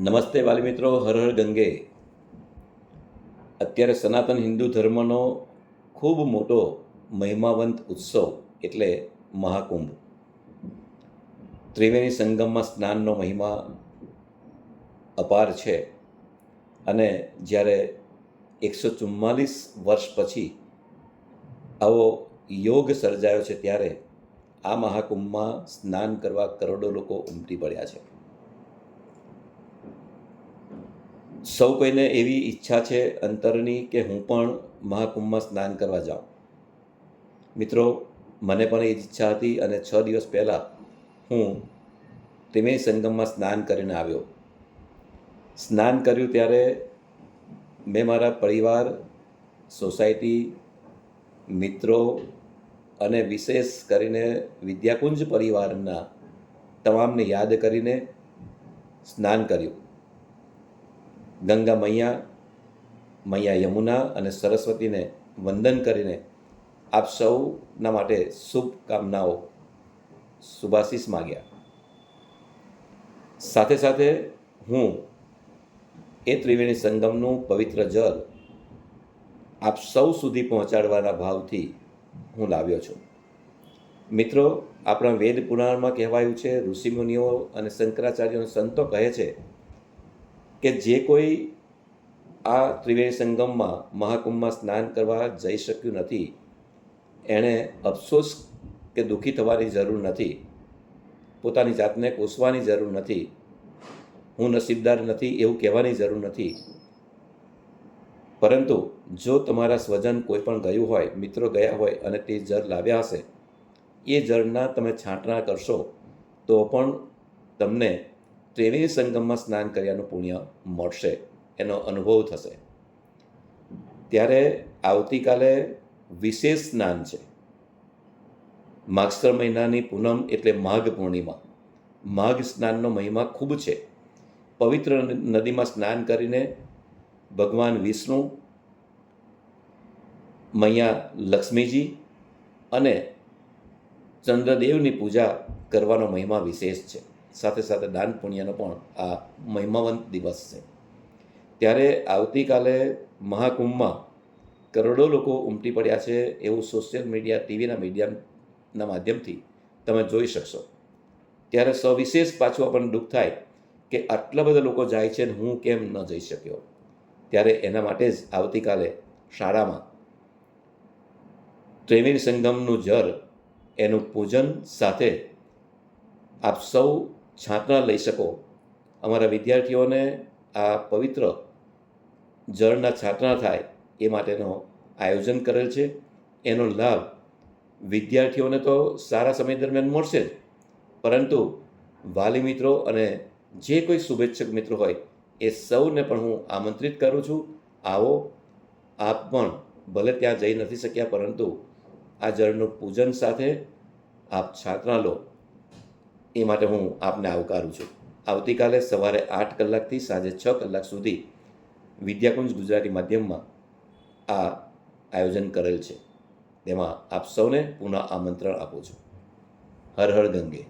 નમસ્તે વાલી મિત્રો, હર હર ગંગે. અત્યારે સનાતન હિન્દુ ધર્મનો ખૂબ મોટો મહિમાવંત ઉત્સવ એટલે મહાકુંભ. ત્રિવેણી સંગમમાં સ્નાનનો મહિમા અપાર છે અને જ્યારે 144 વર્ષ પછી આવો યોગ સર્જાયો છે ત્યારે આ મહાકુંભમાં સ્નાન કરવા કરોડો લોકો ઉમટી પડ્યા છે. સૌ કોઈને એવી ઈચ્છા છે અંતરની કે હું પણ મહાકુંભમાં સ્નાન કરવા જાઉં. મિત્રો, મને પણ એ જ ઈચ્છા હતી અને 6 દિવસ પહેલાં હું ત્રિવેણી સંગમમાં સ્નાન કરીને આવ્યો. સ્નાન કર્યું ત્યારે મેં મારા પરિવાર, સોસાયટી, મિત્રો અને વિશેષ કરીને વિદ્યાકુંજ પરિવારના તમામને યાદ કરીને સ્નાન કર્યું. ગંગા મૈયા, મૈયા યમુના અને સરસ્વતીને વંદન કરીને આપ સૌના માટે શુભકામનાઓ, શુભાશીષ માગ્યા. સાથે સાથે હું એ ત્રિવેણી સંગમનું પવિત્ર જળ આપ સૌ સુધી પહોંચાડવાના ભાવથી હું લાવ્યો છું. મિત્રો, આપણા વેદ પુરાણમાં કહેવાયું છે, ઋષિમુનિઓ અને શંકરાચાર્યો સંતો કહે છે કે જે કોઈ આ ત્રિવેણી સંગમમાં મહાકુંભમાં સ્નાન કરવા જઈ શક્યું નથી એણે અફસોસ કે દુઃખી થવાની જરૂર નથી, પોતાની જાતને કોસવાની જરૂર નથી, હું નસીબદાર નથી એવું કહેવાની જરૂર નથી. પરંતુ જો તમારા સ્વજન કોઈ પણ ગયું હોય, મિત્રો ગયા હોય અને તે જળ લાવ્યા હશે, એ જળના તમે છાંટણા કરશો તો પણ તમને ત્રિવેણી સંગમમાં સ્નાન કર્યાનું પુણ્ય મળશે, એનો અનુભવ થશે. ત્યારે આવતીકાલે વિશેષ સ્નાન છે. માગસર મહિનાની પૂનમ એટલે માઘ પૂર્ણિમા. માઘ સ્નાનનો મહિમા ખૂબ છે. પવિત્ર નદીમાં સ્નાન કરીને ભગવાન વિષ્ણુ, મૈયા લક્ષ્મીજી અને ચંદ્રદેવની પૂજા કરવાનો મહિમા વિશેષ છે. સાથે સાથે દાન પુણ્યનો પણ આ મહિમાવંત દિવસ છે. ત્યારે આવતીકાલે મહાકુંભમાં કરોડો લોકો ઉમટી પડ્યા છે એવું સોશિયલ મીડિયા, ટીવીના મીડિયાના માધ્યમથી તમે જોઈ શકશો. ત્યારે સવિશેષ પાછું આપણને દુઃખ થાય કે આટલા બધા લોકો જાય છે ને હું કેમ ન જઈ શક્યો. ત્યારે એના માટે જ આવતીકાલે શાળામાં ત્રિવેણી સંગમનું જળ, એનું પૂજન સાથે આપ સૌ છાંટણા લઈ શકો. અમારા વિદ્યાર્થીઓને આ પવિત્ર જળના છાંટણા થાય એ માટેનો આયોજન કરેલ છે. એનો લાભ વિદ્યાર્થીઓને તો સારા સમય દરમિયાન મળશે જ, પરંતુ વાલી મિત્રો અને જે કોઈ શુભેચ્છક મિત્રો હોય એ સૌને પણ હું આમંત્રિત કરું છું. આવો, આપ પણ ભલે ત્યાં જઈ નથી શક્યા પરંતુ આ જળનું પૂજન સાથે આપ છાંટણા લો એ માટે હું આપને આવકારું છું. આવતીકાલે સવારે 8 કલાકથી સાંજે 6 કલાક સુધી વિદ્યાકુંજ ગુજરાતી માધ્યમમાં આ આયોજન કરેલ છે. તેમાં આપ સૌને પુનઃ આમંત્રણ આપું છું. હર હર ગંગે.